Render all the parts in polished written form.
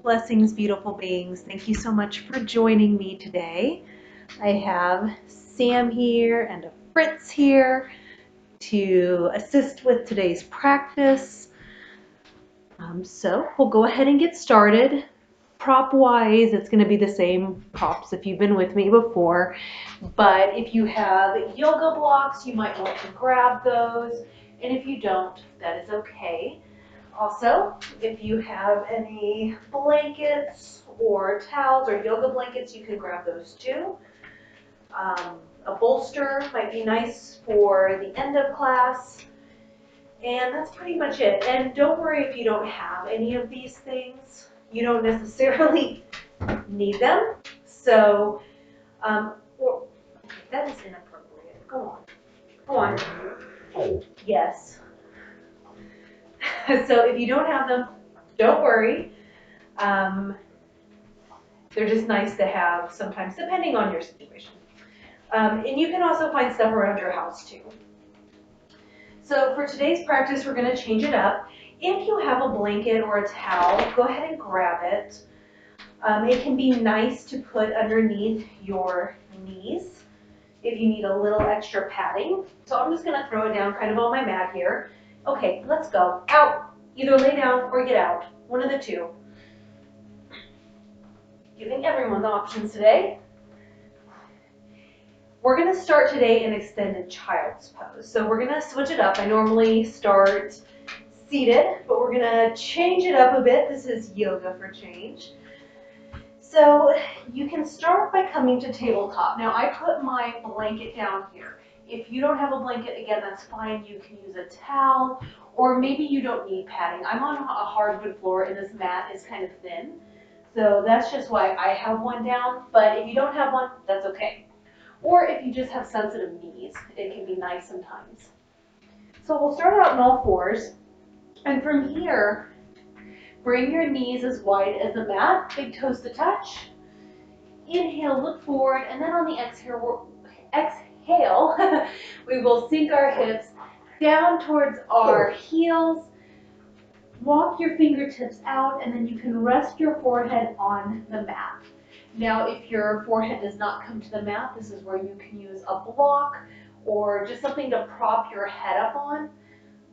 Blessings, beautiful beings. Thank you so much for joining me today. I have Sam here and a Fritz here to assist with today's practice. So we'll go ahead and get started. Prop wise, it's going to be the same props if you've been with me before, but if you have yoga blocks, you might want to grab those, and if you don't, that is okay. Also, if you have any blankets or towels or yoga blankets, you can grab those too. A bolster might be nice for the end of class. And that's pretty much it. And don't worry if you don't have any of these things. You don't necessarily need them. So, that is inappropriate. Go on. Go on. Yes. So if you don't have them, don't worry. They're just nice to have sometimes, depending on your situation. And you can also find stuff around your house too. So for today's practice, we're going to change it up. If you have a blanket or a towel, go ahead and grab it. It can be nice to put underneath your knees if you need a little extra padding. So I'm just going to throw it down kind of on my mat here. Okay, let's go. Out. Either lay down or get out. One of the two. Giving everyone the options today. We're going to start today in extended child's pose. So we're going to switch it up. I normally start seated, but we're going to change it up a bit. This is yoga for change. So you can start by coming to tabletop. Now I put my blanket down here. If you don't have a blanket, again, that's fine. You can use a towel, or maybe you don't need padding. I'm on a hardwood floor and this mat is kind of thin. So that's just why I have one down, but if you don't have one, that's okay. Or if you just have sensitive knees, it can be nice sometimes. So we'll start out on all fours, and from here, bring your knees as wide as the mat, big toes to touch. Inhale, look forward, and then on the exhale, we will sink our hips down towards our heels. Walk your fingertips out, and then you can rest your forehead on the mat. Now, if your forehead does not come to the mat, this is where you can use a block or just something to prop your head up on,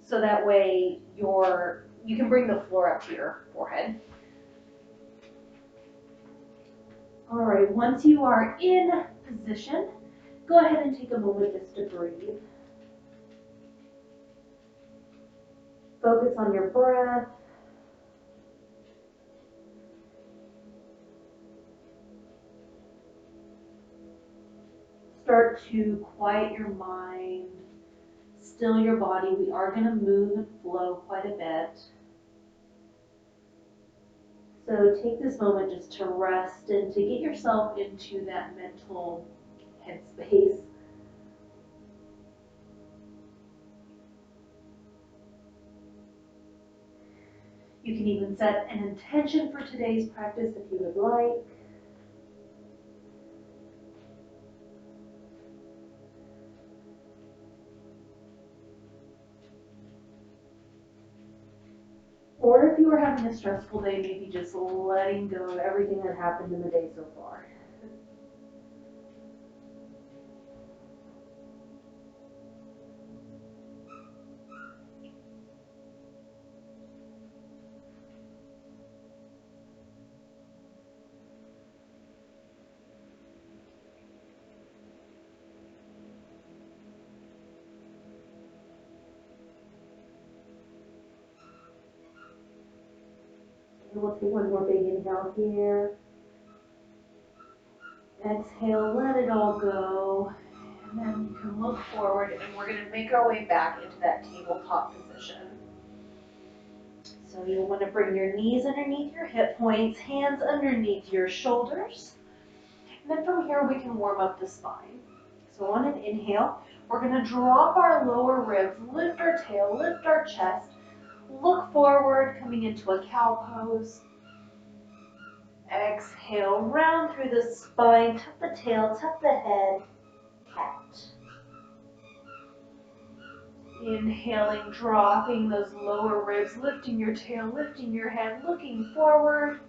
so that way you can bring the floor up to your forehead. All right, once you are in position, go ahead and take a moment just to breathe. Focus on your breath. Start to quiet your mind, still your body. We are going to move and flow quite a bit. So take this moment just to rest and to get yourself into that mental headspace. You can even set an intention for today's practice if you would like. Or if you were having a stressful day, maybe just letting go of everything that happened in the day so far. We'll take one more big inhale here. Exhale, let it all go. And then you can look forward, and we're going to make our way back into that tabletop position. So you'll want to bring your knees underneath your hip points, hands underneath your shoulders. And then from here, we can warm up the spine. So on an inhale, we're going to drop our lower ribs, lift our tail, lift our chest, look forward, coming into a cow pose. Exhale, round through the spine, tuck the tail, tuck the head, cat. Inhaling, dropping those lower ribs, lifting your tail, lifting your head, looking forward.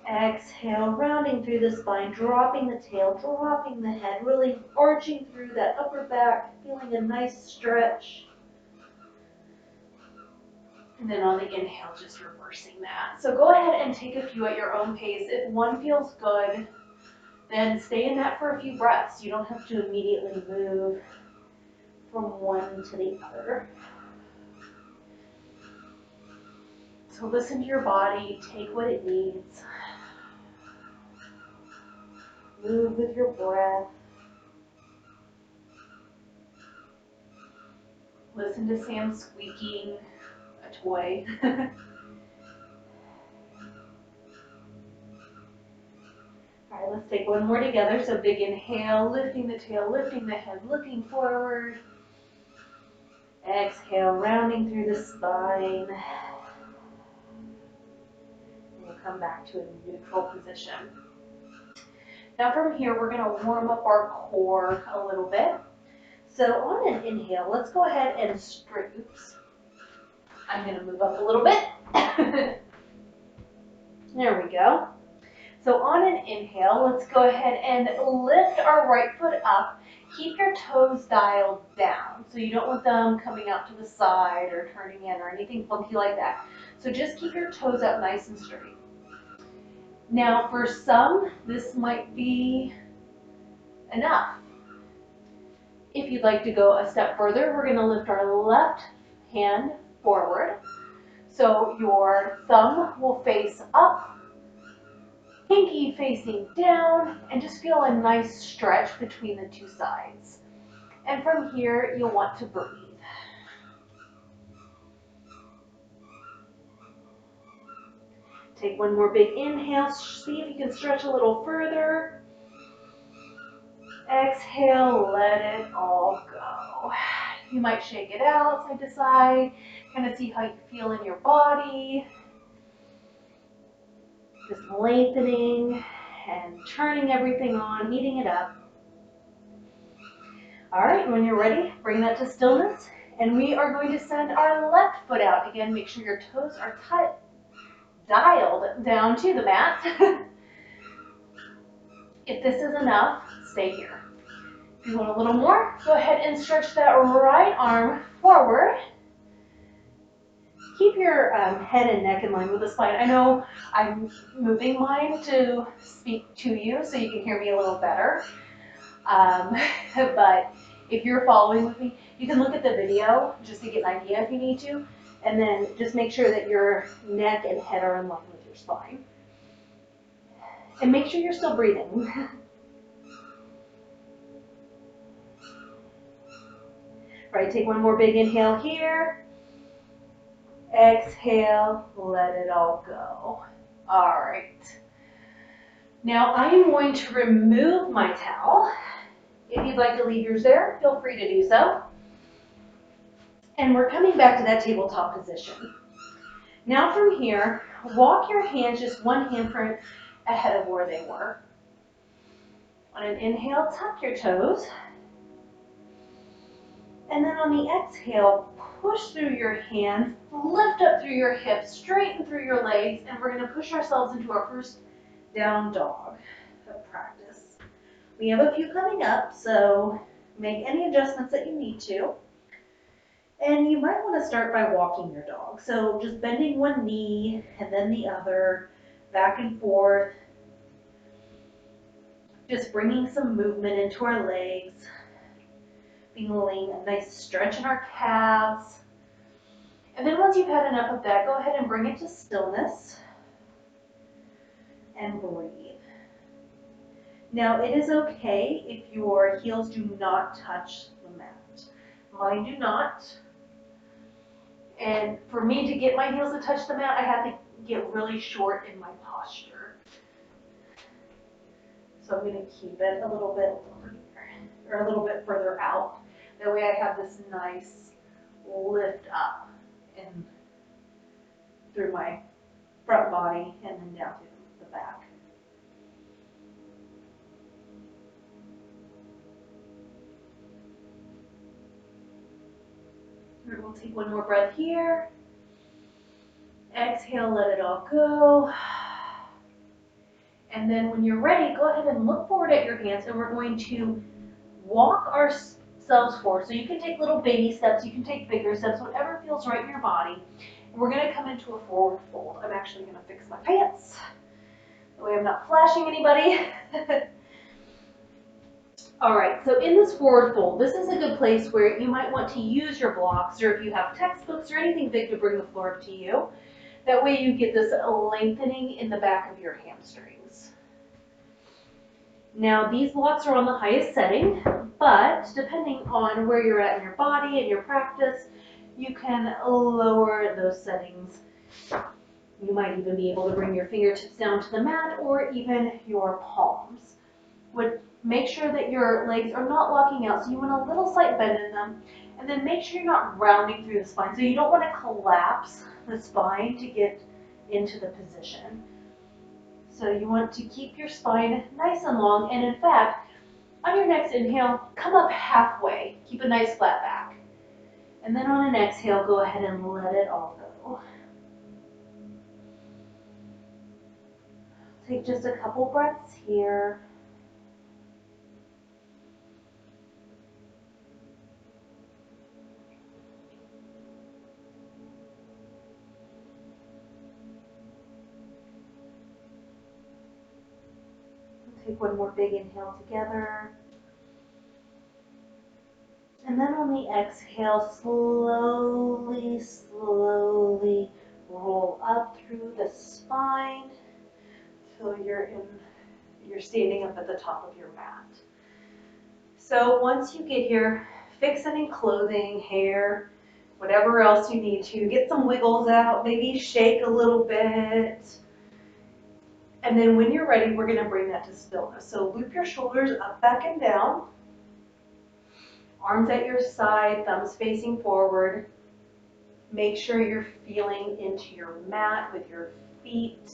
Exhale, rounding through the spine, dropping the tail, dropping the head, really arching through that upper back, feeling a nice stretch. And then on the inhale, just reversing that. So go ahead and take a few at your own pace. If one feels good, then stay in that for a few breaths. You don't have to immediately move from one to the other. So listen to your body, take what it needs. Move with your breath. Listen to Sam squeaking a toy. All right, let's take one more together. So big inhale, lifting the tail, lifting the head, looking forward. Exhale, rounding through the spine. We'll come back to a neutral position. Now from here, we're gonna warm up our core a little bit. So on an inhale, let's go ahead and oops. I'm gonna move up a little bit. There we go. So on an inhale, let's go ahead and lift our right foot up. Keep your toes dialed down. So you don't want them coming out to the side or turning in or anything funky like that. So just keep your toes up nice and straight. Now for some, this might be enough. If you'd like to go a step further, we're going to lift our left hand forward. So your thumb will face up, pinky facing down, and just feel a nice stretch between the two sides. And from here, you'll want to breathe. Take one more big inhale. See if you can stretch a little further. Exhale, let it all go. You might shake it out side to side, kind of see how you feel in your body. Just lengthening and turning everything on, heating it up. All right, when you're ready, bring that to stillness, and we are going to send our left foot out. Again, make sure your toes are dialed down to the mat. If this is enough, stay here. If you want a little more, go ahead and stretch that right arm forward. Keep your head and neck in line with the spine. I know I'm moving mine to speak to you so you can hear me a little better. But if you're following with me, you can look at the video just to get an idea if you need to. And then just make sure that your neck and head are in line with your spine. And make sure you're still breathing. All right, take one more big inhale here. Exhale, let it all go. All right. Now I am going to remove my towel. If you'd like to leave yours there, feel free to do so. And we're coming back to that tabletop position. Now from here, walk your hands just one handprint ahead of where they were. On an inhale, tuck your toes. And then on the exhale, push through your hands, lift up through your hips, straighten through your legs, and we're going to push ourselves into our first down dog practice. We have a few coming up, so make any adjustments that you need to. And you might want to start by walking your dog. So just bending one knee and then the other, back and forth. Just bringing some movement into our legs. Feeling a nice stretch in our calves. And then once you've had enough of that, go ahead and bring it to stillness and breathe. Now it is okay if your heels do not touch the mat. Mine do not. And for me to get my heels to touch the mat, I have to get really short in my posture. So I'm going to keep it a little bit over here, or a little bit further out. That way I have this nice lift up and through my front body and then down through the back. And we'll take one more breath here. Exhale, let it all go. And then when you're ready, go ahead and look forward at your hands, and we're going to walk ourselves forward. So you can take little baby steps, you can take bigger steps, whatever feels right in your body. And we're gonna come into a forward fold. I'm actually gonna fix my pants. That way I'm not flashing anybody. All right, so in this forward fold, this is a good place where you might want to use your blocks, or if you have textbooks or anything big to bring the floor up to you. That way you get this lengthening in the back of your hamstrings. Now these blocks are on the highest setting, but depending on where you're at in your body and your practice, you can lower those settings. You might even be able to bring your fingertips down to the mat or even your palms. Make sure that your legs are not locking out, so you want a little slight bend in them, and then make sure you're not rounding through the spine. So you don't want to collapse the spine to get into the position. So you want to keep your spine nice and long, and in fact, on your next inhale, come up halfway. Keep a nice flat back. And then on an exhale, go ahead and let it all go. Take just a couple breaths here. Take one more big inhale together. And then on the exhale, slowly, slowly roll up through the spine till you're standing up at the top of your mat. So once you get here, fix any clothing, hair, whatever else you need to. Get some wiggles out, maybe shake a little bit. And then when you're ready, we're gonna bring that to stillness. So loop your shoulders up, back, and down. Arms at your side, thumbs facing forward. Make sure you're feeling into your mat with your feet.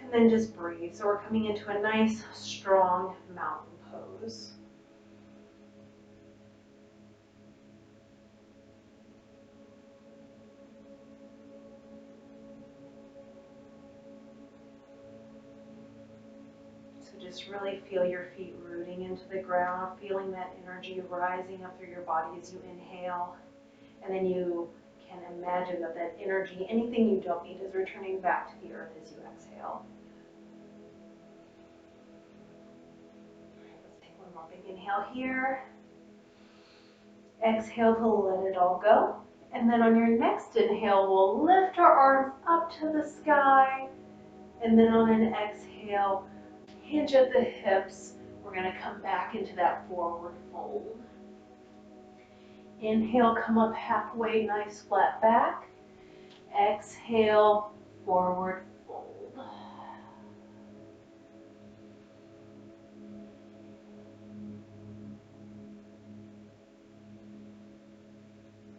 And then just breathe. So we're coming into a nice, strong mountain pose. So just really feel your feet rooting into the ground, feeling that energy rising up through your body as you inhale. And then you can imagine that that energy, anything you don't need, is returning back to the earth as you exhale. Let's take one more big inhale here. Exhale to let it all go. And then on your next inhale, we'll lift our arms up to the sky. And then on an exhale, hinge at the hips. We're going to come back into that forward fold. Inhale, come up halfway, nice flat back. Exhale, forward fold.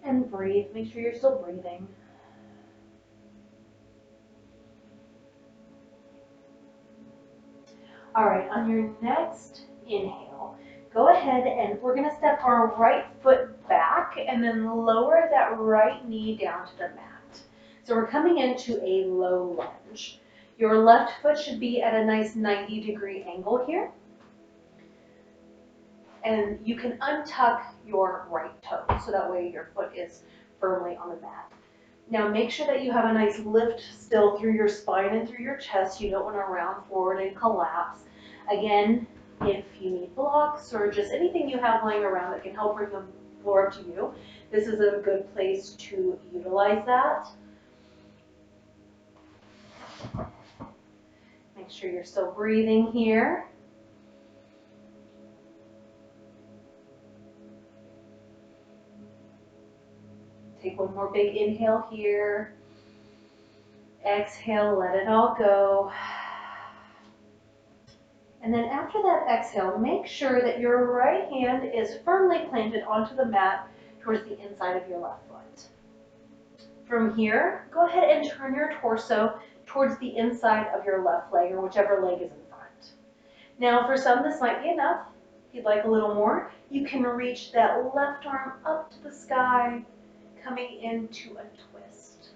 And breathe. Make sure you're still breathing. All right, on your next inhale, go ahead and we're going to step our right foot back and then lower that right knee down to the mat. So we're coming into a low lunge. Your left foot should be at a nice 90-degree angle here. And you can untuck your right toe, so that way your foot is firmly on the mat. Now make sure that you have a nice lift still through your spine and through your chest. You don't want to round forward and collapse. Again, if you need blocks or just anything you have lying around that can help bring the floor up to you, this is a good place to utilize that. Make sure you're still breathing here. Take one more big inhale here. Exhale, let it all go. And then after that exhale, make sure that your right hand is firmly planted onto the mat towards the inside of your left foot. From here, go ahead and turn your torso towards the inside of your left leg, or whichever leg is in front. Now for some, this might be enough. If you'd like a little more, you can reach that left arm up to the sky, coming into a twist.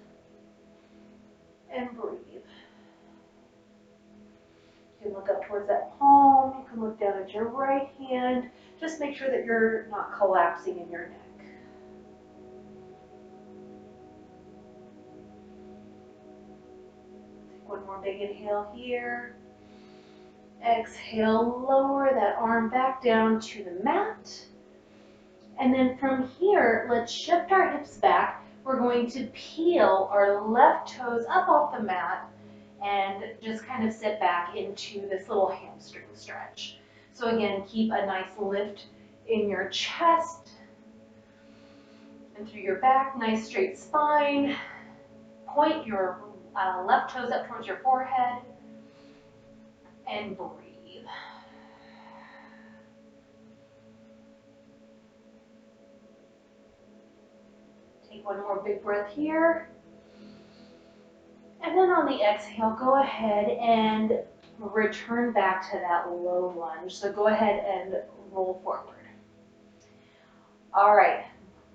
And breathe. towards that palm. You can look down at your right hand. Just make sure that you're not collapsing in your neck. Take one more big inhale here. Exhale, lower that arm back down to the mat. And then from here, let's shift our hips back. We're going to peel our left toes up off the mat and just kind of sit back into this little hamstring stretch. So again, keep a nice lift in your chest and through your back, nice straight spine. Point your left toes up towards your forehead and breathe. Take one more big breath here. And then on the exhale, go ahead and return back to that low lunge. So go ahead and roll forward. All right,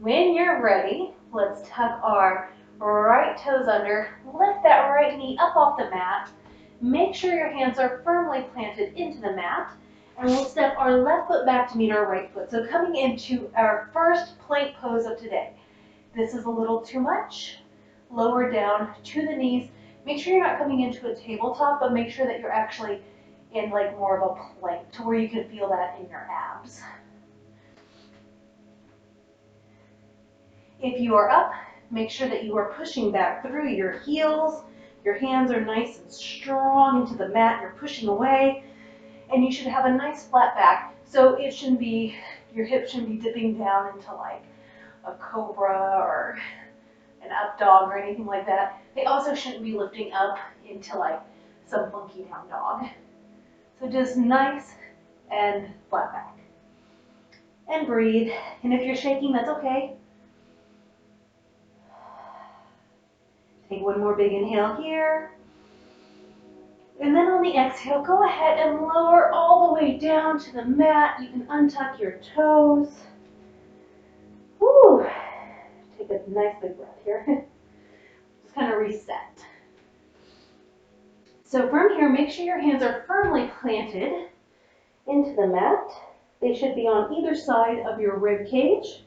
when you're ready, let's tuck our right toes under, lift that right knee up off the mat. Make sure your hands are firmly planted into the mat, and we'll step our left foot back to meet our right foot. So coming into our first plank pose of today. This is a little too much. Lower down to the knees. Make sure you're not coming into a tabletop, but make sure that you're actually in like more of a plank to where you can feel that in your abs. If you are up, make sure that you are pushing back through your heels. Your hands are nice and strong into the mat. You're pushing away, and you should have a nice flat back. So it shouldn't be, your hips shouldn't be dipping down into like a cobra or an up dog or anything like that. They also shouldn't be lifting up into like some funky down dog. So just nice and flat back. And breathe. And if you're shaking, that's okay. Take one more big inhale here. And then on the exhale, go ahead and lower all the way down to the mat. You can untuck your toes. Whew. Take a nice big breath here. Just kind of reset. So from here, make sure your hands are firmly planted into the mat. They should be on either side of your rib cage.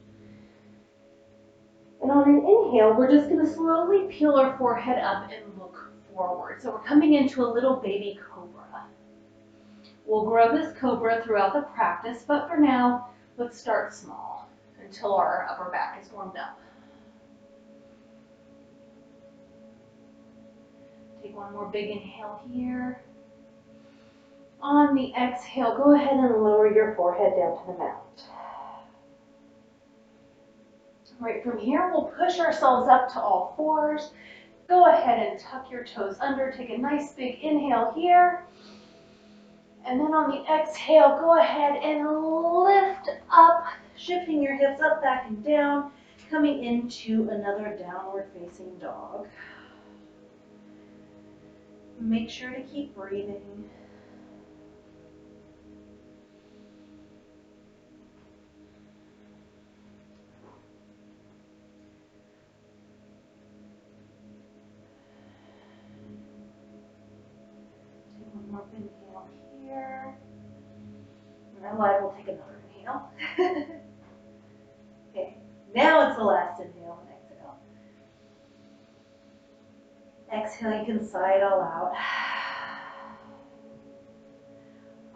And on an inhale, we're just going to slowly peel our forehead up and look forward. So we're coming into a little baby cobra. We'll grow this cobra throughout the practice, but for now, let's start small until our upper back is warmed up. Take one more big inhale here. On the exhale, go ahead and lower your forehead down to the mat. All right, from here, we'll push ourselves up to all fours. Go ahead and tuck your toes under. Take a nice big inhale here. And then on the exhale, go ahead and lift up, shifting your hips up, back, and down, coming into another downward facing dog. Make sure to keep breathing. Take one more inhale here. And I will take another inhale. Okay, now it's the last inhale and exhale. Exhale, you can sigh it all out.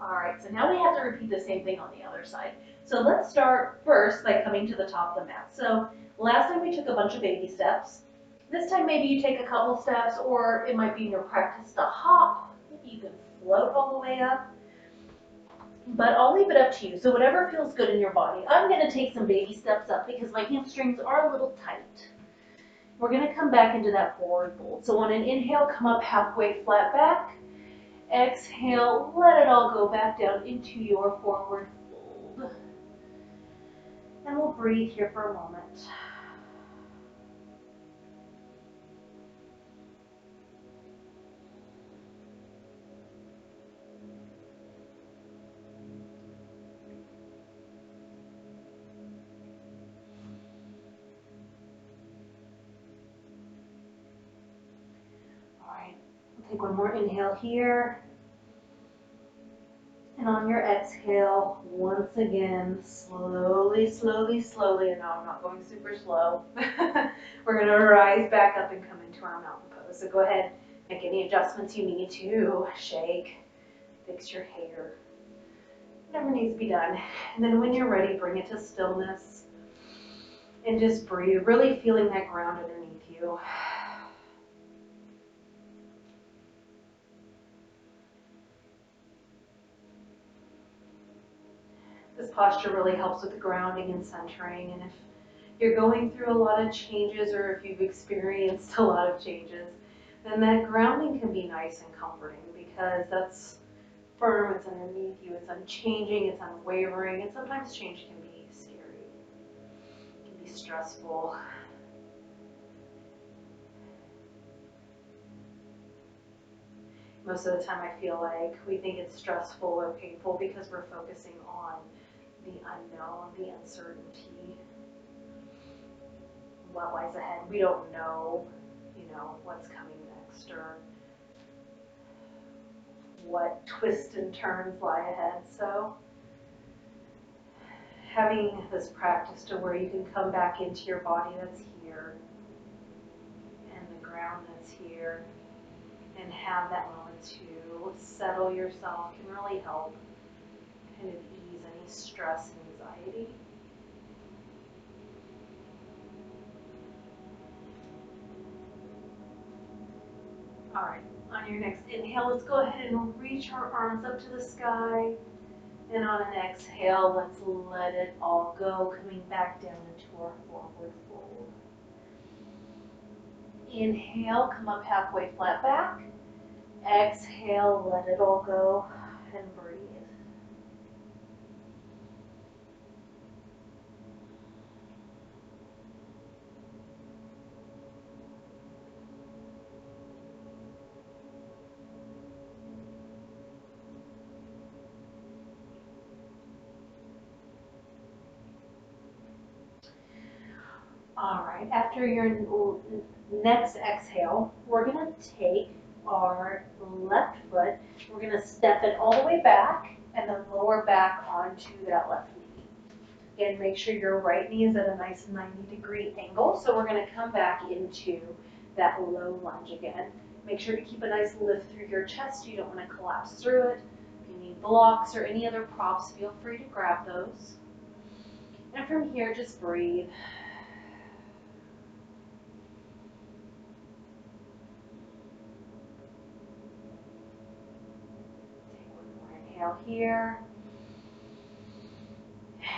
All right, so now we have to repeat the same thing on the other side. So let's start first by coming to the top of the mat. So last time we took a bunch of baby steps. This time maybe you take a couple steps, or it might be in your practice to hop. You can float all the way up. But I'll leave it up to you. So whatever feels good in your body. I'm going to take some baby steps up because my hamstrings are a little tight. We're going to come back into that forward fold. So on an inhale, come up halfway flat back. Exhale, let it all go back down into your forward fold. And we'll breathe here for a moment. All right, we'll take one more inhale here. And on your exhale, once again, slowly, slowly, slowly, and no, I'm not going super slow. We're gonna rise back up and come into our mountain pose. So go ahead, make any adjustments you need to, shake, fix your hair, whatever needs to be done. And then when you're ready, bring it to stillness and just breathe, really feeling that ground underneath you. This posture really helps with the grounding and centering, and if you're going through a lot of changes or if you've experienced a lot of changes, then that grounding can be nice and comforting because that's firm, it's underneath you, it's unchanging, it's unwavering, and sometimes change can be scary, it can be stressful. Most of the time I feel like we think it's stressful or painful because we're focusing on the unknown, the uncertainty, what lies ahead. We don't know, what's coming next or what twists and turns lie ahead. So having this practice to where you can come back into your body that's here and the ground that's here and have that moment to settle yourself can really help kind of ease any stress and anxiety. All right, on your next inhale, let's go ahead and reach our arms up to the sky. And on an exhale, let's let it all go, coming back down into our forward fold. Inhale, come up halfway flat back. Exhale, let it all go, and breathe. All right, after your next exhale, we're gonna take our left foot, we're gonna step it all the way back and then lower back onto that left knee. Again, make sure your right knee is at a nice 90-degree angle. So we're gonna come back into that low lunge again. Make sure to keep a nice lift through your chest. You don't wanna collapse through it. If you need blocks or any other props, feel free to grab those. And from here, just breathe. Inhale here,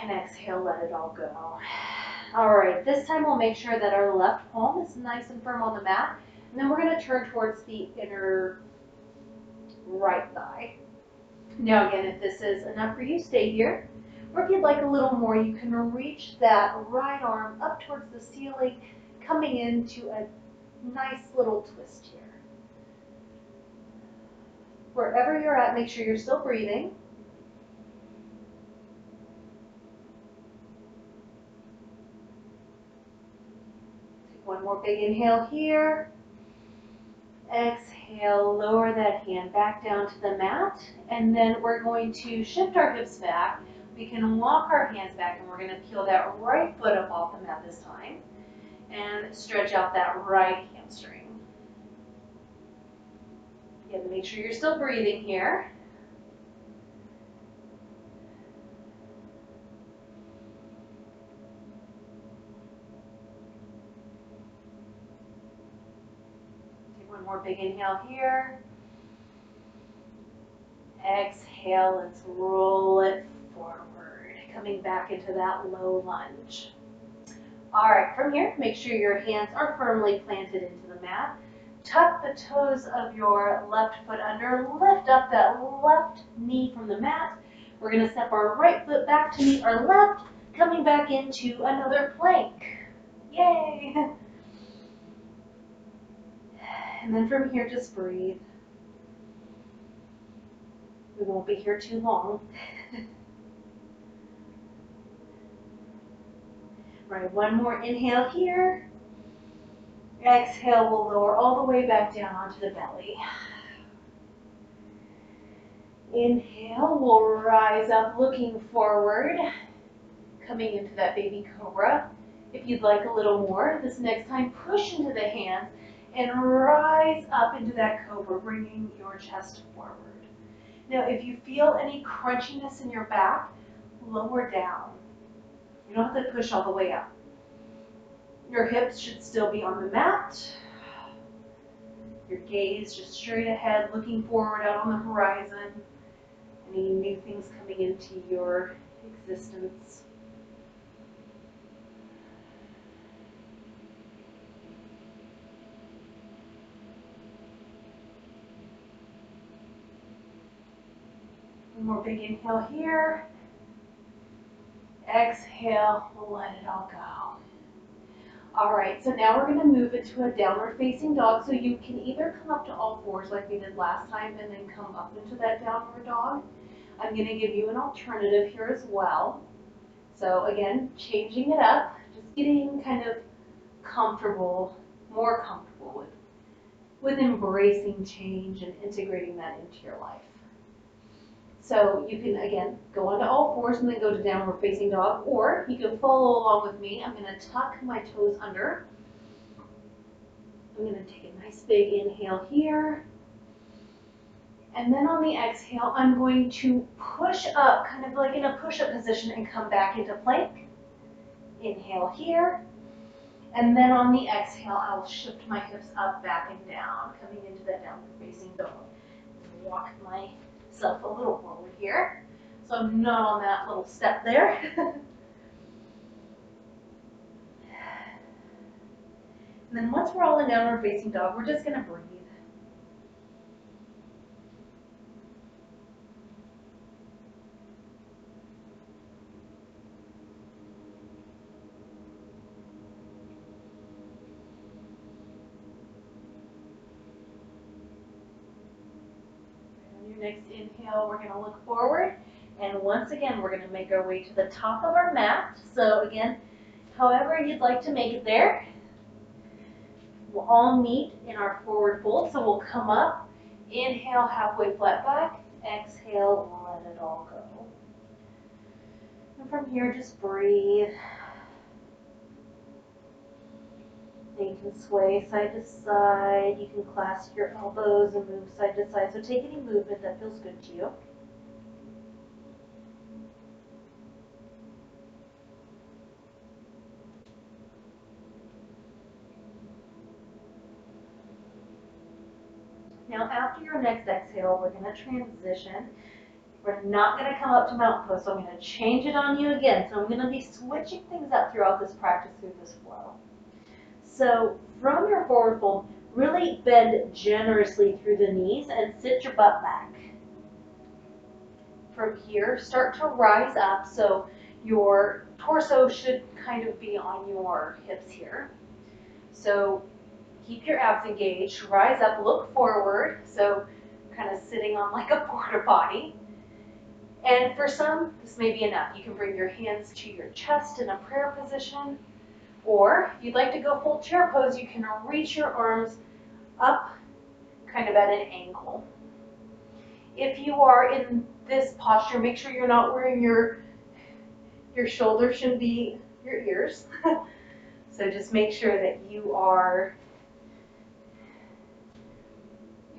and exhale, let it all go. All right, this time we'll make sure that our left palm is nice and firm on the mat, and then we're gonna turn towards the inner right thigh. Now again, if this is enough for you, stay here. Or if you'd like a little more, you can reach that right arm up towards the ceiling, coming into a nice little twist here. Wherever you're at, make sure you're still breathing. Take one more big inhale here. Exhale, lower that hand back down to the mat, and then we're going to shift our hips back. We can walk our hands back, and we're going to peel that right foot up off the mat this time, and stretch out that right hamstring. Again, make sure you're still breathing here. Take one more big inhale here. Exhale, let's roll it forward, coming back into that low lunge. All right, from here, make sure your hands are firmly planted into the mat. Tuck the toes of your left foot under, lift up that left knee from the mat. We're gonna step our right foot back to meet our left, coming back into another plank. Yay! And then from here, just breathe. We won't be here too long. Right, one more inhale here. Exhale, we'll lower all the way back down onto the belly. Inhale, we'll rise up looking forward, coming into that baby cobra. If you'd like a little more, this next time push into the hands and rise up into that cobra, bringing your chest forward. Now, if you feel any crunchiness in your back, lower down. You don't have to push all the way up. Your hips should still be on the mat. Your gaze just straight ahead, looking forward out on the horizon. Any new things coming into your existence. One more big inhale here. Exhale, let it all go. All right, so now we're going to move into a downward facing dog. So you can either come up to all fours like we did last time and then come up into that downward dog. I'm going to give you an alternative here as well. So again, changing it up, just getting kind of comfortable, more comfortable with embracing change and integrating that into your life. So you can, again, go onto all fours and then go to downward facing dog, or you can follow along with me. I'm going to tuck my toes under. I'm going to take a nice big inhale here. And then on the exhale, I'm going to push up, kind of like in a push-up position, and come back into plank. Inhale here. And then on the exhale, I'll shift my hips up, back, and down, coming into that downward facing dog. Walk myself a little forward here, so I'm not on that little step there. And then once we're all in downward facing dog, we're just going to breathe. On your next inhale, we're going to look forward. And once again, we're going to make our way to the top of our mat. So again, however you'd like to make it there. We'll all meet in our forward fold. So we'll come up, inhale, halfway flat back, exhale, let it all go. And from here, just breathe. And you can sway side to side. You can clasp your elbows and move side to side. So take any movement that feels good to you. Now after your next exhale, we're going to transition. We're not going to come up to mountain pose, so I'm going to change it on you again. So I'm going to be switching things up throughout this practice through this flow. So from your forward fold, really bend generously through the knees and sit your butt back. From here, start to rise up, so your torso should kind of be on your hips here. So keep your abs engaged, rise up, look forward, so kind of sitting on like a porta potty. And for some, this may be enough. You can bring your hands to your chest in a prayer position, or if you'd like to go full chair pose, you can reach your arms up kind of at an angle. If you are in this posture, make sure you're not wearing your shoulders shouldn't be your ears. So just make sure that you've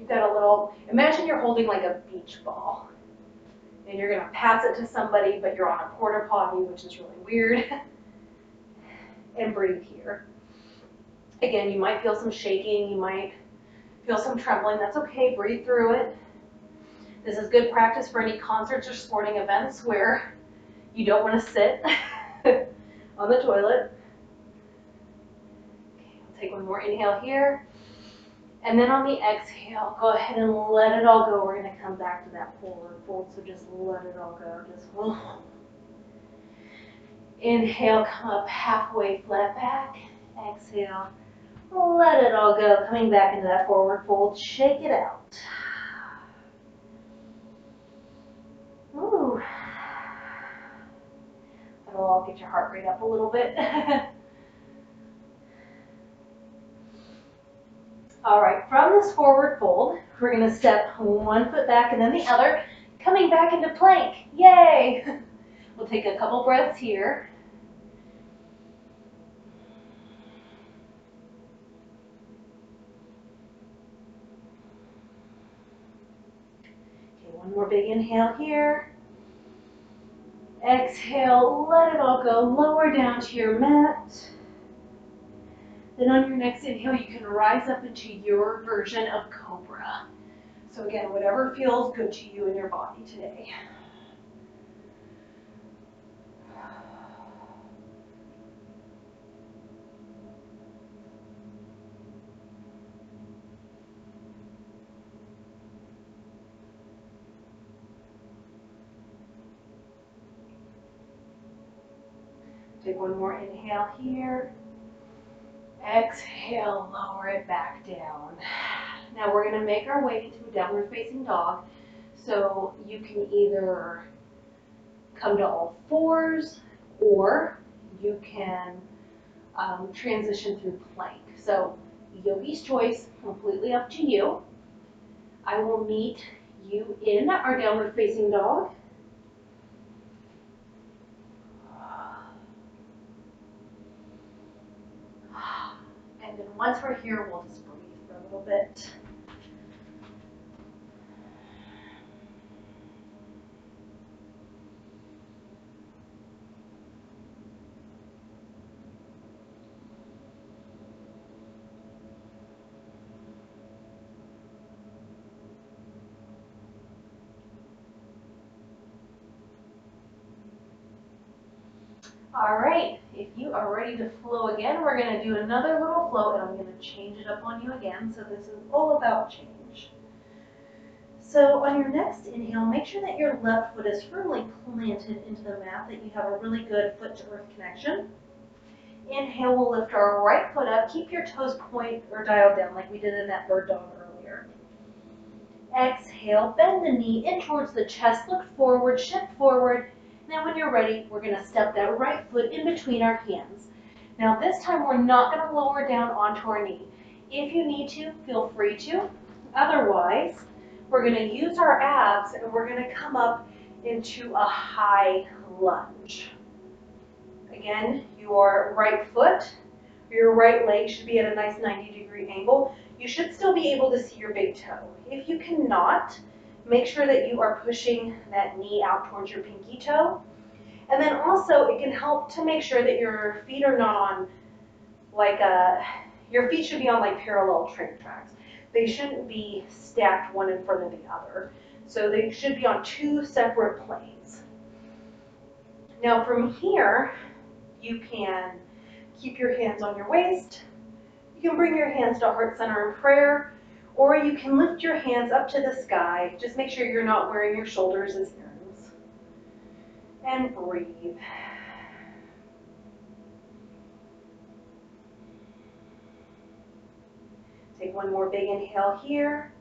got a little, imagine you're holding like a beach ball. And you're going to pass it to somebody, but you're on a porta potty, which is really weird. And breathe here. Again, you might feel some shaking, you might feel some trembling. That's okay, breathe through it. This is good practice for any concerts or sporting events where you don't want to sit on the toilet. Okay, I'll take one more inhale here. And then on the exhale, go ahead and let it all go. We're going to come back to that forward fold, so just let it all go. Just inhale, come up halfway flat back. Exhale, let it all go. Coming back into that forward fold, shake it out. Ooh. That'll all get your heart rate up a little bit. All right, from this forward fold, we're going to step one foot back and then the other, Coming back into plank, yay! We'll take a couple breaths here. Okay, one more big inhale here. Exhale, let it all go, lower down to your mat. Then on your next inhale, you can rise up into your version of cobra. So again, whatever feels good to you in your body today. Take one more inhale here. Exhale, lower it back down. Now we're going to make our way into a downward facing dog. So you can either come to all fours or you can transition through plank. So yogi's choice, completely up to you. I will meet you in our downward facing dog. And then once we're here, we'll just breathe for a little bit. All right, if you are ready to flow again, we're going to do another little flow, and I'm going to change it up on you again. So this is all about change. So on your next inhale, make sure that your left foot is firmly planted into the mat, that you have a really good foot to earth connection. Inhale, we'll lift our right foot up. Keep your toes point or dialed down like we did in that bird dog earlier. Exhale, bend the knee in towards the chest, look forward, shift forward. Now when you're ready, we're going to step that right foot in between our hands. Now this time we're not going to lower down onto our knee. If you need to, feel free to. Otherwise, we're going to use our abs and we're going to come up into a high lunge. Again, your right foot, your right leg should be at a nice 90-degree angle. You should still be able to see your big toe. If you cannot, make sure that you are pushing that knee out towards your pinky toe. And then also it can help to make sure that your feet are not on your feet should be on like parallel train tracks. They shouldn't be stacked one in front of the other. So they should be on two separate planes. Now from here, you can keep your hands on your waist. You can bring your hands to heart center in prayer, or you can lift your hands up to the sky. Just make sure you're not wearing your shoulders as earrings. And breathe. Take one more big inhale here.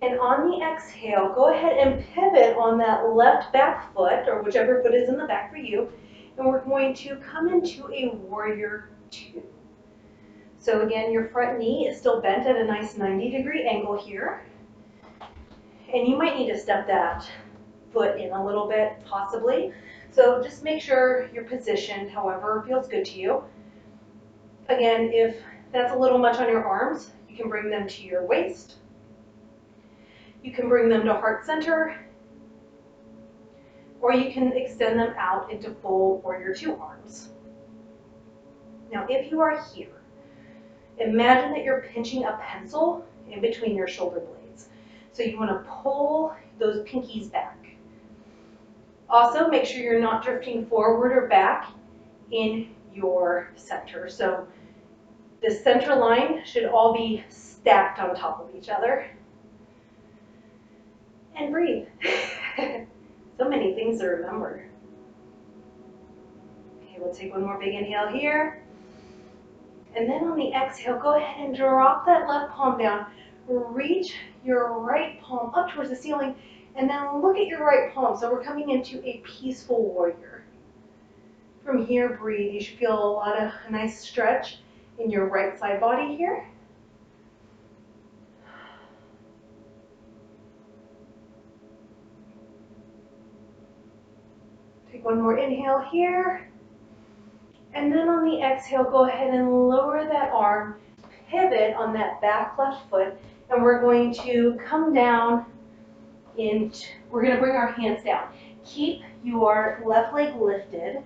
And on the exhale, go ahead and pivot on that left back foot, or whichever foot is in the back for you, and we're going to come into a warrior two. So again, your front knee is still bent at a nice 90-degree angle here. And you might need to step that foot in a little bit, possibly. So just make sure you're positioned however feels good to you. Again, if that's a little much on your arms, you can bring them to your waist. You can bring them to heart center, or you can extend them out into full warrior two arms. Now, if you are here, imagine that you're pinching a pencil in between your shoulder blades. So you want to pull those pinkies back. Also, make sure you're not drifting forward or back in your center. So the center line should all be stacked on top of each other. And breathe. So many things to remember. Okay, we'll take one more big inhale here. And then on the exhale, go ahead and drop that left palm down. Reach your right palm up towards the ceiling, and then look at your right palm. So we're coming into a peaceful warrior. From here, breathe. You should feel a nice stretch in your right side body here. Take one more inhale here. And then on the exhale, go ahead and lower that arm, pivot on that back left foot, and we're going to come down we're going to bring our hands down. Keep your left leg lifted.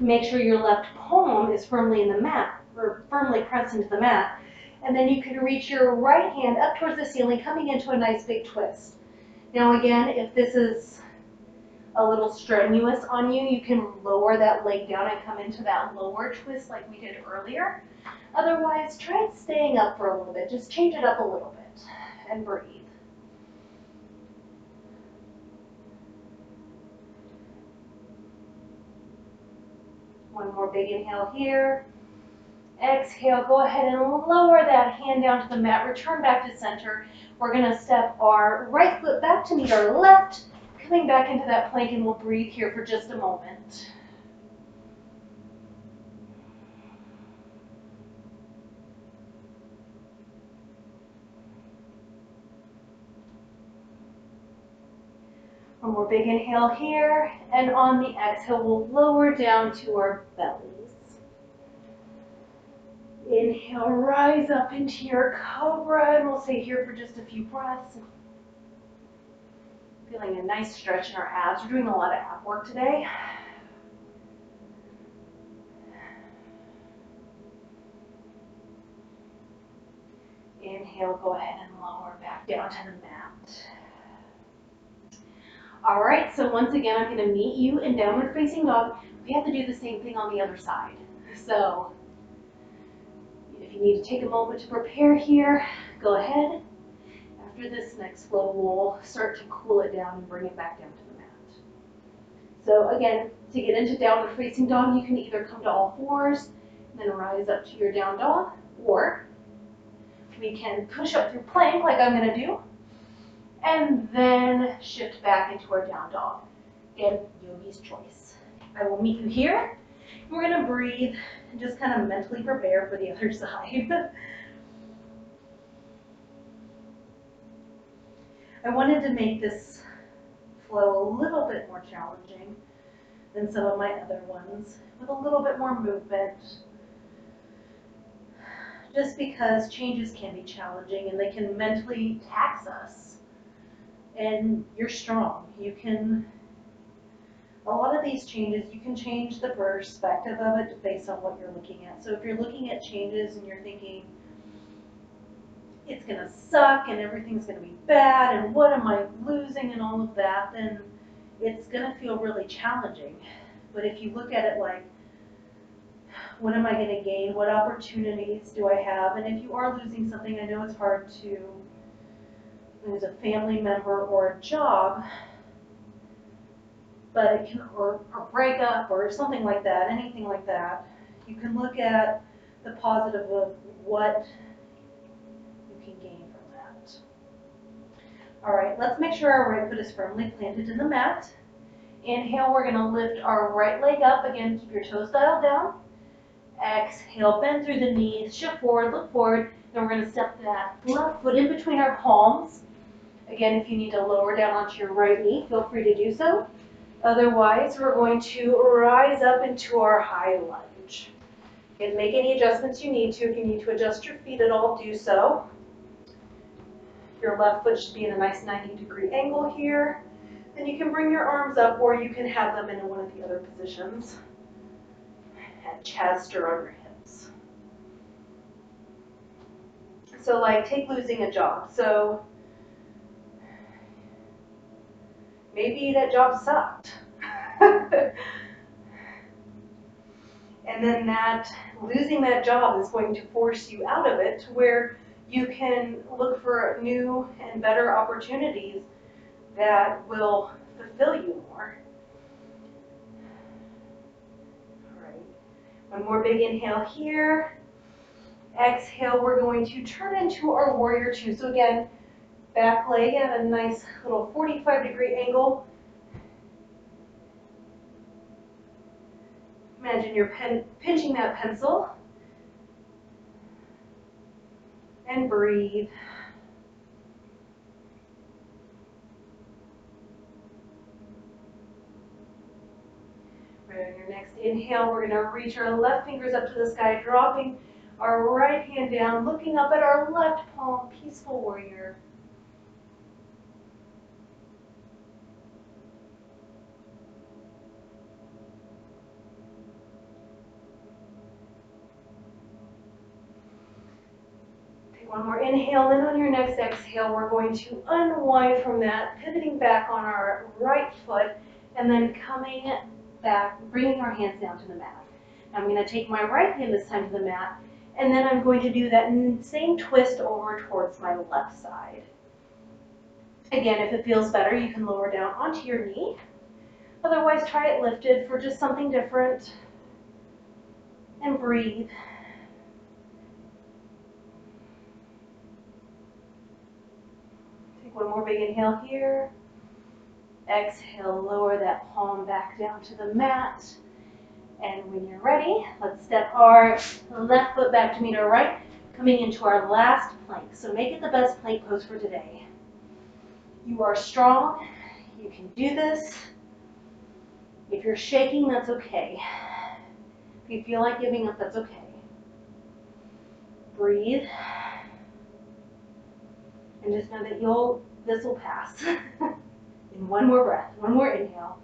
Make sure your left palm is firmly in the mat, or firmly pressed into the mat. And then you can reach your right hand up towards the ceiling, coming into a nice big twist. Now again, if this is a little strenuous on you, you can lower that leg down and come into that lower twist like we did earlier. Otherwise, try staying up for a little bit. Just change it up a little bit and breathe. One more big inhale here. Exhale, go ahead and lower that hand down to the mat. Return back to center. We're going to step our right foot back to meet our left, coming back into that plank, and we'll breathe here for just a moment. One more big inhale here, and on the exhale, we'll lower down to our bellies. Inhale, rise up into your cobra, and we'll stay here for just a few breaths. Feeling a nice stretch in our abs. We're doing a lot of ab work today. Inhale, go ahead and lower back down to the mat. All right, so once again, I'm going to meet you in downward facing dog. We have to do the same thing on the other side. So if you need to take a moment to prepare here, go ahead. After this next flow, we'll start to cool it down and bring it back down to the mat. So again, to get into downward facing dog, you can either come to all fours and then rise up to your down dog, or we can push up through plank like I'm going to do, and then shift back into our down dog. Again, yogi's choice. I will meet you here. We're going to breathe and just kind of mentally prepare for the other side. I wanted to make this flow a little bit more challenging than some of my other ones, with a little bit more movement, just because changes can be challenging and they can mentally tax us. And you're strong. A lot of these changes, you can change the perspective of it based on what you're looking at. So if you're looking at changes and you're thinking, it's going to suck and everything's going to be bad and what am I losing and all of that, then it's going to feel really challenging. But if you look at it like, what am I going to gain? What opportunities do I have? And if you are losing something, I know it's hard to lose a family member or a job, but it can, or a breakup or something like that, anything like that. You can look at the positive of what you can gain from that. All right, let's make sure our right foot is firmly planted in the mat. Inhale, we're going to lift our right leg up. Again, keep your toes dialed down. Exhale, bend through the knees, shift forward, look forward. Then we're going to step that left foot in between our palms. Again, if you need to lower down onto your right knee, feel free to do so. Otherwise, we're going to rise up into our high lunge. And make any adjustments you need to. If you need to adjust your feet at all, do so. Your left foot should be in a nice 90-degree angle here. Then you can bring your arms up, or you can have them in one of the other positions. At chest or on your hips. So like, take losing a job. So maybe that job sucked. And then losing that job is going to force you out of it to where you can look for new and better opportunities that will fulfill you more. All right. One more big inhale here. Exhale, we're going to turn into our warrior two. So again, back leg at a nice little 45-degree angle. Imagine you're pinching that pencil. And breathe. inhale, we're going to reach our left fingers up to the sky, dropping our right hand down, looking up at our left palm, peaceful warrior. One more inhale, then on your next exhale, we're going to unwind from that, pivoting back on our right foot, and then coming back, bringing our hands down to the mat. I'm going to take my right hand this time to the mat, and then I'm going to do that same twist over towards my left side. Again, if it feels better, you can lower down onto your knee. Otherwise, try it lifted for just something different. And breathe. Take one more big inhale here. Exhale, lower that palm back down to the mat. And when you're ready, let's step our left foot back to meet our right, coming into our last plank. So make it the best plank pose for today. You are strong. You can do this. If you're shaking, that's okay. If you feel like giving up, that's okay. Breathe. And just know that this will pass. In one more breath, one more inhale.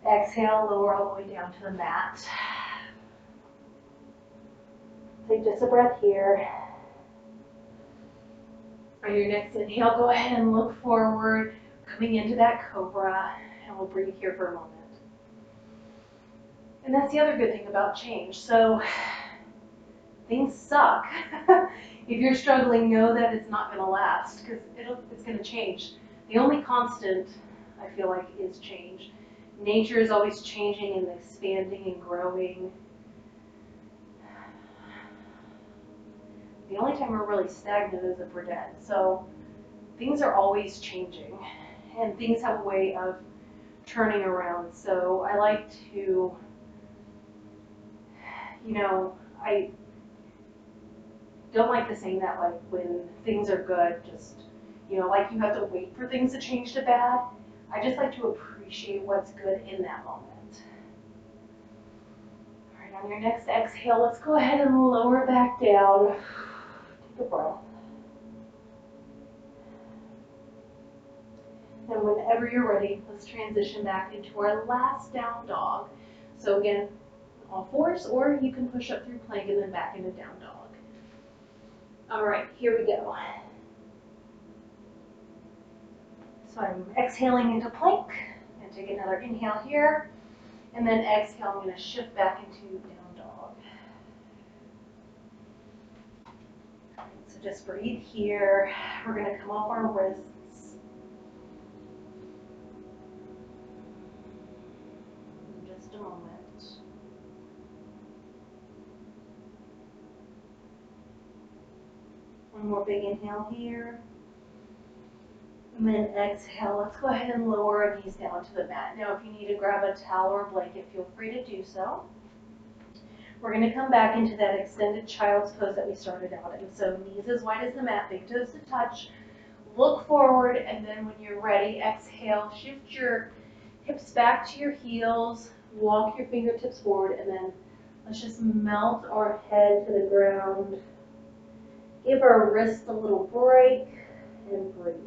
Exhale, lower all the way down to the mat. Take just a breath here. On your next inhale, go ahead and look forward, coming into that cobra, and we'll breathe here for a moment. And that's the other good thing about change. So things suck. If you're struggling, know that it's not going to last, because it's going to change. The only constant, I feel like, is change. Nature is always changing and expanding and growing. The only time we're really stagnant is if we're dead. So things are always changing, and things have a way of turning around. So I like to, I don't like the saying that, like, when things are good, just, like you have to wait for things to change to bad. I just like to appreciate what's good in that moment. All right, on your next exhale, let's go ahead and lower back down. Take a breath. And whenever you're ready, let's transition back into our last down dog. So again, all fours, or you can push up through plank and then back into down dog. All right, here we go. So I'm exhaling into plank, and take another inhale here, and then exhale, I'm going to shift back into down dog. So just breathe here. We're going to come off our wrists. In just a moment. One more big inhale here. And then exhale, let's go ahead and lower our knees down to the mat. Now, if you need to grab a towel or a blanket, feel free to do so. We're going to come back into that extended child's pose that we started out in. So knees as wide as the mat, big toes to touch. Look forward, and then when you're ready, exhale, shift your hips back to your heels, walk your fingertips forward, and then let's just melt our head to the ground. Give our wrists a little break, and breathe.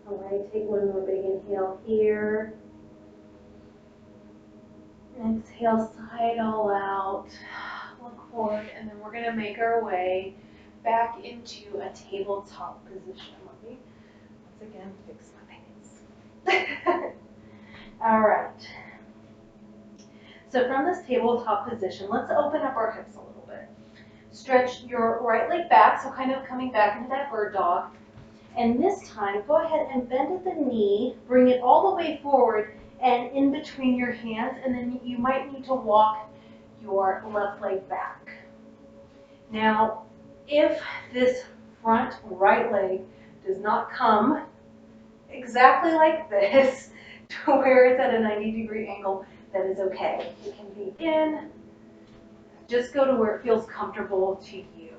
All right, take one more big inhale here. Exhale, sigh it all out. Look forward, and then we're going to make our way back into a tabletop position. Let me, once again, fix my pants. All right. So from this tabletop position, let's open up our hips a little bit. Stretch your right leg back, so kind of coming back into that bird dog. And this time, go ahead and bend at the knee, bring it all the way forward and in between your hands, and then you might need to walk your left leg back. Now, if this front right leg does not come exactly like this to where it's at a 90-degree angle, that is okay. It can be in. Just go to where it feels comfortable to you.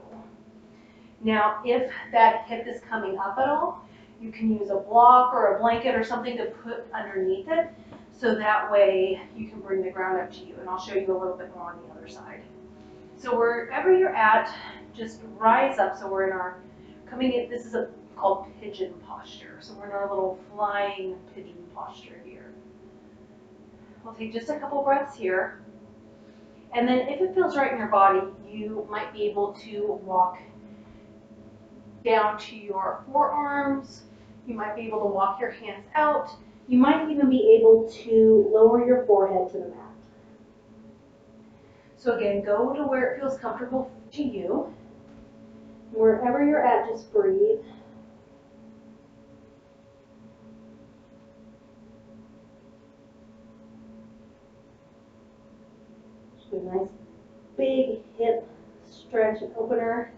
Now, if that hip is coming up at all, you can use a block or a blanket or something to put underneath it, so that way you can bring the ground up to you. And I'll show you a little bit more on the other side. So wherever you're at, just rise up. So we're in our coming in. This is called pigeon posture. So we're in our little flying pigeon posture here. We'll take just a couple breaths here. And then if it feels right in your body, you might be able to walk down to your forearms. You might be able to walk your hands out. You might even be able to lower your forehead to the mat. So again, go to where it feels comfortable to you. Wherever you're at, just breathe. Do a nice big hip stretch and opener.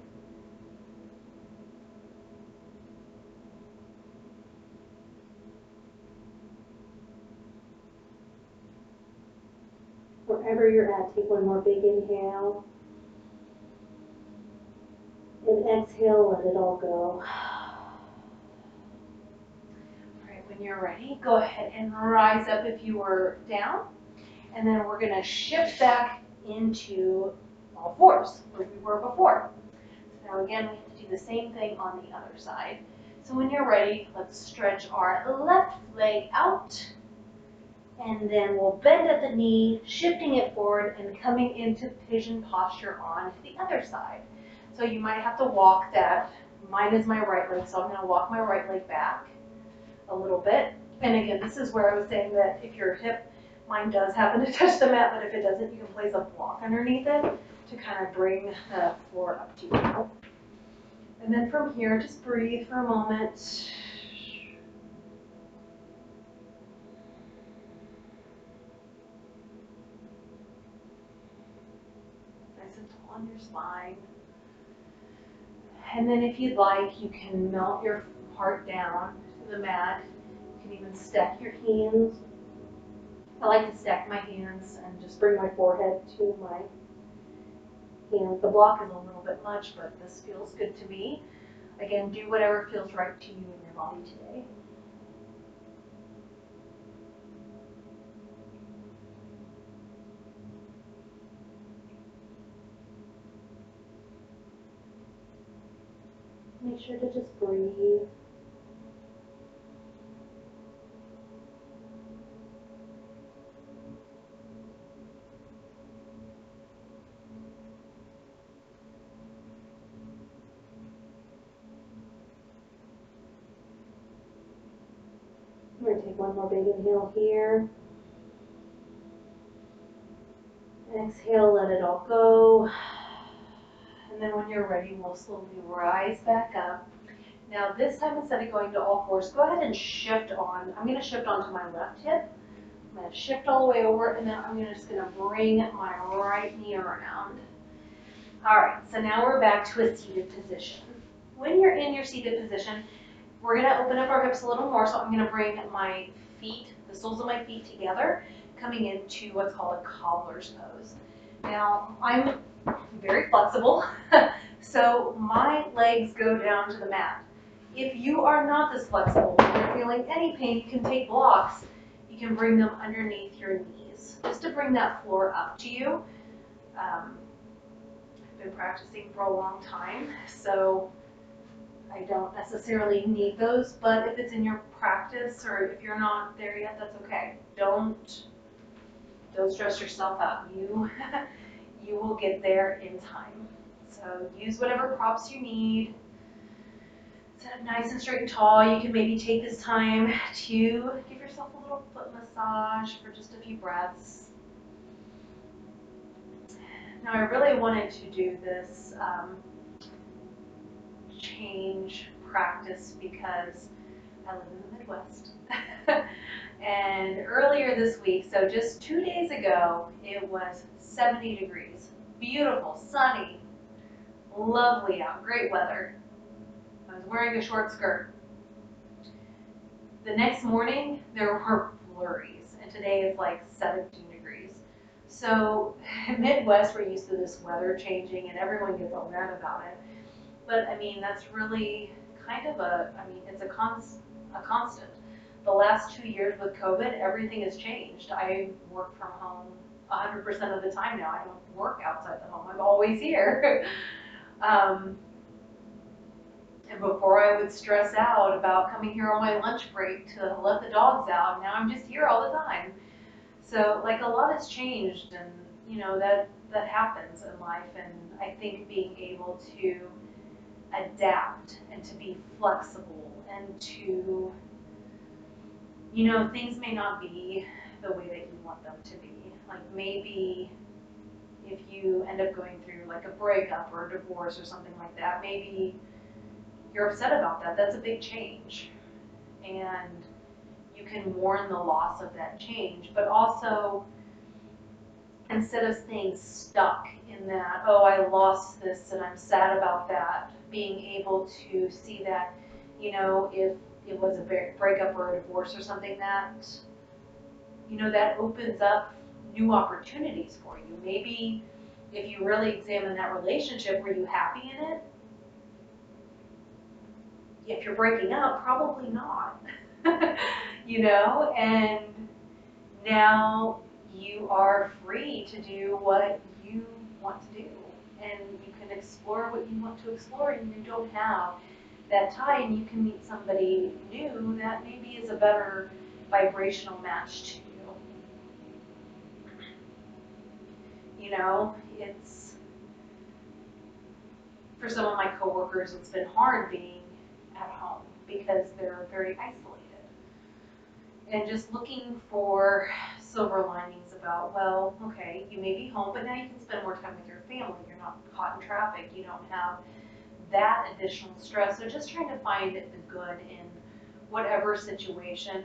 Wherever you're at, take one more big inhale. And exhale, let it all go. All right, when you're ready, go ahead and rise up if you were down. And then we're going to shift back into all fours where we were before. So now again, we have to do the same thing on the other side. So when you're ready, let's stretch our left leg out. And then we'll bend at the knee, shifting it forward and coming into pigeon posture on the other side. So you might have to walk that. Mine is my right leg, so I'm going to walk my right leg back a little bit. And again, this is where I was saying that if your hip, mine does happen to touch the mat, but if it doesn't, you can place a block underneath it to kind of bring the floor up to you. And then from here, just breathe for a moment. Nice and tall on your spine. And then if you'd like, you can melt your heart down to the mat. You can even stack your hands. I like to stack my hands and just bring my forehead to my hands. The block is a little bit much, but this feels good to me. Again, do whatever feels right to you in your body today. Make sure to just breathe. We're going to take one more big inhale here. Exhale, let it all go. And then when you're ready, we'll slowly rise back up. Now this time, instead of going to all fours, go ahead and shift on. I'm going to shift onto my left hip. I'm going to shift all the way over, and then I'm just going to bring my right knee around. All right, so now we're back to a seated position. When you're in your seated position, we're going to open up our hips a little more, so I'm going to bring my feet, the soles of my feet together, coming into what's called a cobbler's pose. Now, I'm very flexible, so my legs go down to the mat. If you are not this flexible and you're feeling any pain, you can take blocks. You can bring them underneath your knees, just to bring that floor up to you. I've been practicing for a long time, so I don't necessarily need those, but if it's in your practice or if you're not there yet, that's okay. Don't stress yourself out. You will get there in time. So use whatever props you need. Sit up nice and straight and tall. You can maybe take this time to give yourself a little foot massage for just a few breaths. Now I really wanted to do this change practice because I live in the Midwest. And earlier this week, so just 2 days ago, it was 70 degrees. Beautiful, sunny, Lovely out, great weather. I was wearing a short skirt. The next morning, there were flurries, and today is like 17 degrees. So, Midwest, we're used to this weather changing, and everyone gets all mad about it. But I mean, that's really kind of it's a constant. The last 2 years with COVID, everything has changed. I work from home 100% of the time now. I don't work outside the home. I'm always here. um, and before I would stress out about coming here on my lunch break to let the dogs out. Now I'm just here all the time. So like a lot has changed, and that happens in life. And I think being able to adapt and to be flexible and to, things may not be the way that you want them to be. Like maybe if you end up going through like a breakup or a divorce or something like that, maybe you're upset about that. That's a big change. And you can mourn the loss of that change, but also instead of staying stuck in that, oh, I lost this and I'm sad about that, being able to see that, if it was a breakup or a divorce or something that opens up new opportunities for you. Maybe if you really examine that relationship, were you happy in it? If you're breaking up, probably not. And now you are free to do what you want to do, and you can explore what you want to explore, and you don't have that tie, and you can meet somebody new that maybe is a better vibrational match to you. It's for some of my coworkers, it's been hard being at home because they're very isolated. And just looking for silver linings about, well, okay, you may be home, but now you can spend more time with your family. You're not caught in traffic. You don't have that additional stress. So just trying to find the good in whatever situation,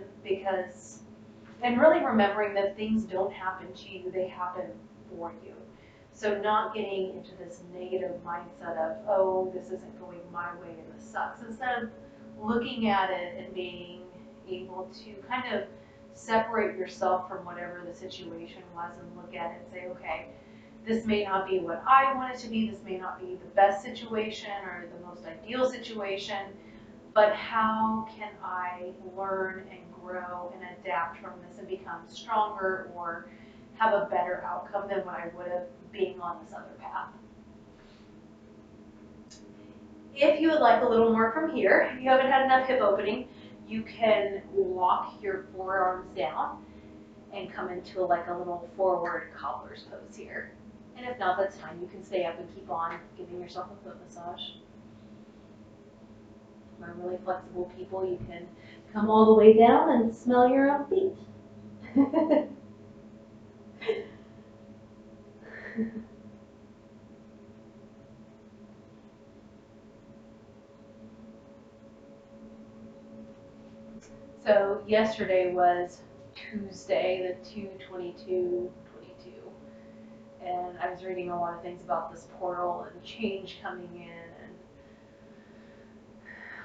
and really remembering that things don't happen to you, they happen for you. So not getting into this negative mindset of, oh, this isn't going my way and this sucks. Instead of looking at it and being able to kind of separate yourself from whatever the situation was and look at it and say, okay, this may not be what I want it to be, this may not be the best situation or the most ideal situation, but how can I learn and grow and adapt from this and become stronger or have a better outcome than what I would have being on this other path. If you would like a little more from here, if you haven't had enough hip opening, you can walk your forearms down and come into like a little forward cobblers pose here. And if not, that's fine. You can stay up and keep on giving yourself a foot massage. My really flexible people, you can come all the way down and smell your own feet. So yesterday was Tuesday, the 2/22/22, and I was reading a lot of things about this portal and change coming in and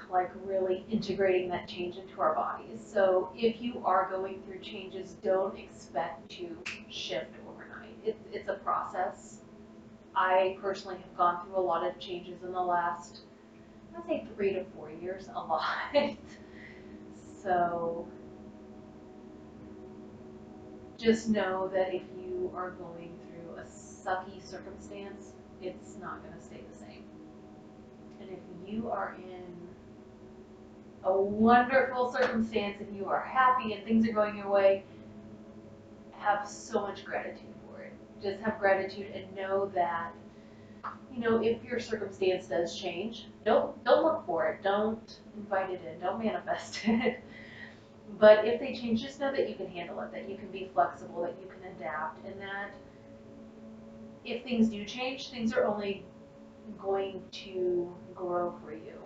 like really integrating that change into our bodies. So if you are going through changes, don't expect to shift overnight. It's a process. I personally have gone through a lot of changes in the last, I'd say 3 to 4 years, a lot. So just know that if you are going through a sucky circumstance, it's not going to stay the same. And if you are in a wonderful circumstance and you are happy and things are going your way, have so much gratitude for it. Just have gratitude and know that, if your circumstance does change, don't look for it. Don't invite it in. Don't manifest it. But if they change, just know that you can handle it, that you can be flexible, that you can adapt, and that if things do change, things are only going to grow for you.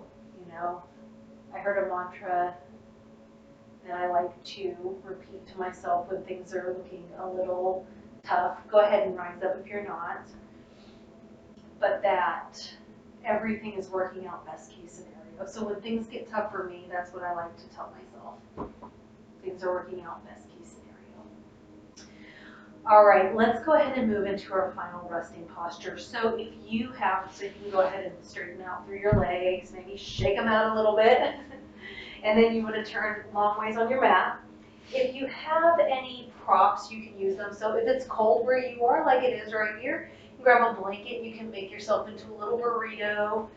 I heard a mantra that I like to repeat to myself when things are looking a little tough. Go ahead and rise up if you're not. But that everything is working out best case scenario. So when things get tough for me, that's what I like to tell myself. Things are working out best case scenario. All right, let's go ahead and move into our final resting posture. So if you have, so you can go ahead and straighten out through your legs, maybe shake them out a little bit, and then you want to turn long ways on your mat. If you have any props, you can use them. So if it's cold where you are, like it is right here, you can grab a blanket, you can make yourself into a little burrito.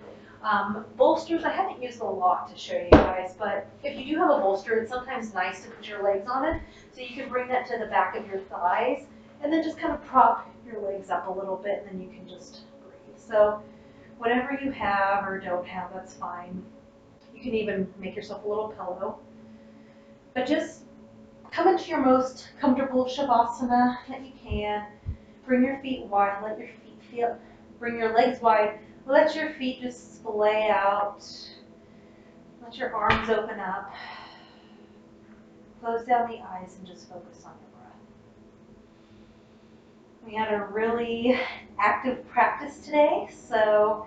Bolsters, I haven't used a lot to show you guys, but if you do have a bolster, it's sometimes nice to put your legs on it. So you can bring that to the back of your thighs and then just kind of prop your legs up a little bit, and then you can just breathe. So whatever you have or don't have, that's fine. You can even make yourself a little pillow. But just come into your most comfortable shavasana that you can. Bring your feet wide, let your feet feel, bring your legs wide, let your feet just splay out. Let your arms open up. Close down the eyes and just focus on your breath. We had a really active practice today, so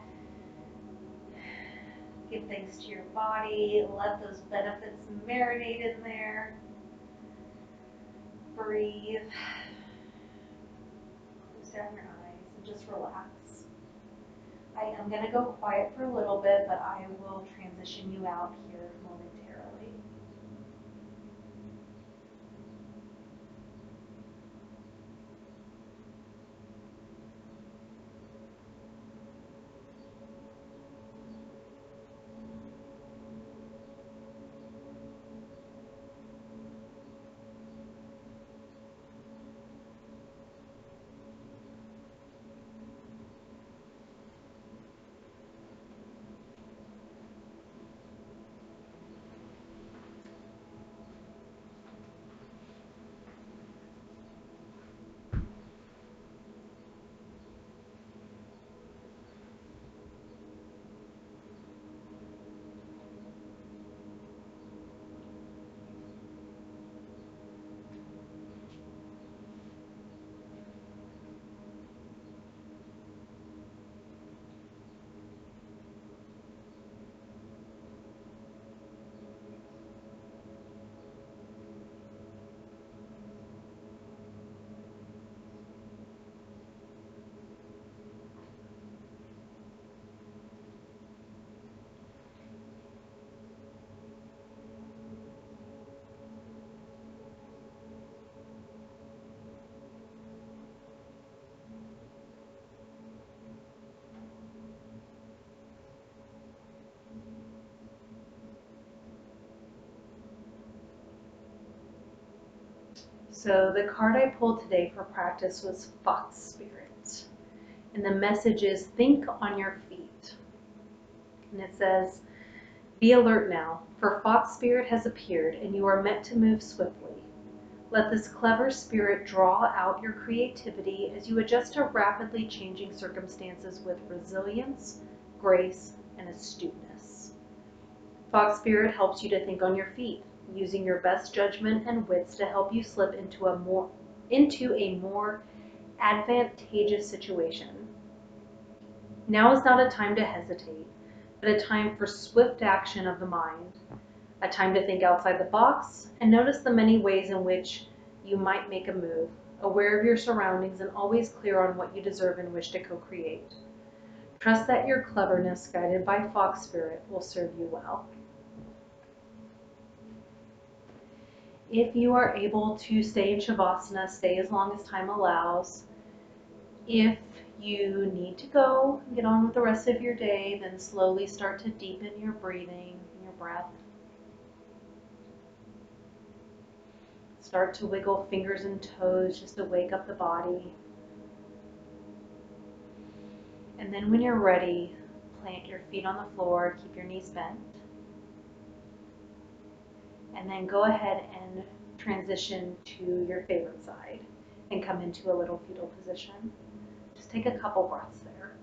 give thanks to your body. Let those benefits marinate in there. Breathe. Close down your eyes and just relax. I am going to go quiet for a little bit, but I will transition you out here momentarily. So the card I pulled today for practice was Fox Spirit. And the message is, think on your feet. And it says, be alert now, for Fox Spirit has appeared, and you are meant to move swiftly. Let this clever spirit draw out your creativity as you adjust to rapidly changing circumstances with resilience, grace, and astuteness. Fox Spirit helps you to think on your feet, using your best judgment and wits to help you slip into a more advantageous situation. Now is not a time to hesitate, but a time for swift action of the mind, a time to think outside the box and notice the many ways in which you might make a move, aware of your surroundings and always clear on what you deserve and wish to co-create. Trust that your cleverness, guided by Fox Spirit, will serve you well. If you are able to stay in Shavasana, stay as long as time allows. If you need to go and get on with the rest of your day, then slowly start to deepen your breathing and your breath. Start to wiggle fingers and toes just to wake up the body. And then when you're ready, plant your feet on the floor, keep your knees bent. And then go ahead and transition to your favorite side and come into a little fetal position. Just take a couple breaths there.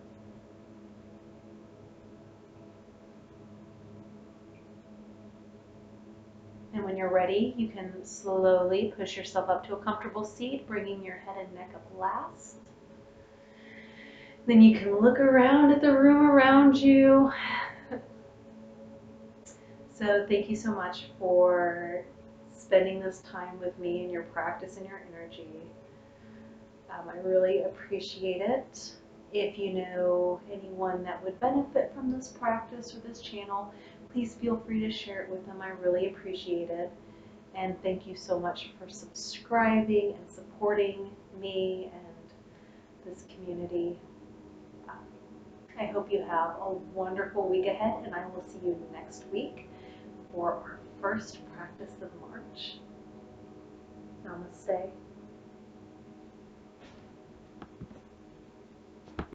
And when you're ready, you can slowly push yourself up to a comfortable seat, bringing your head and neck up last. Then you can look around at the room around you. So thank you so much for spending this time with me and your practice and your energy. I really appreciate it. If you know anyone that would benefit from this practice or this channel, please feel free to share it with them. I really appreciate it. And thank you so much for subscribing and supporting me and this community. I hope you have a wonderful week ahead, and I will see you next week for our first practice of March. Namaste.